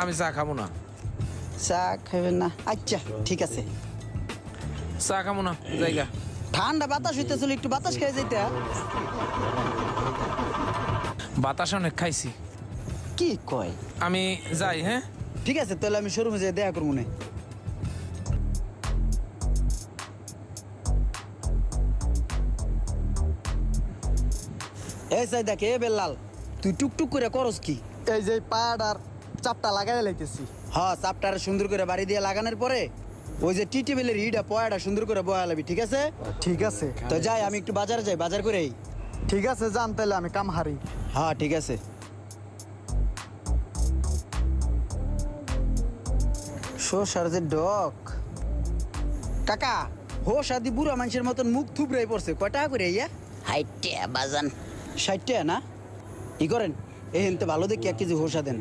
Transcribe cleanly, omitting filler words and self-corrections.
আমি চা খাবো না। চা খাবেন না? আচ্ছা ঠিক আছে। চা খাবো না, জায়গা। ঠান্ডা বাতাস হইতেছিল, একটু বাতাস খেয়ে যেতে। বাতাস অনেক খাইছি। কি কয়? আমি যাই, হ্যাঁ? ঠিক আছে, তাহলে আমি শোরুমে যেয়ে দেখা করবো না। এই সাই দেখে এ বেল্লাল, তুই টুকটুক করে করস কি? এই যে পাট আর চাপটা লাগাই লাইতেছি। হ্যাঁ, চাপটার সুন্দর করে বাড়ি দিয়ে লাগানোর পরে ওই যে টি টেবিলের ইটা পয়াটা সুন্দর করে বয়া লাবি, ঠিক আছে? ঠিক আছে, তো যাই, আমি একটু বাজারে যাই, বাজার করেই। ঠিক আছে, যান তাহলে, আমি কাম হারি। হ্যাঁ ঠিক আছে। শোষার যে ডক কাকা, হোস আদি বুড়া মানুষের মতন মুখ থুবড়াই পড়ছে। কয় টাকা করে ইয়া? 60 টাকা বাজান। 60 টাকা না? ই করেন, এই হেনতে ভালো দেখি 1 কেজি হোসা দেন।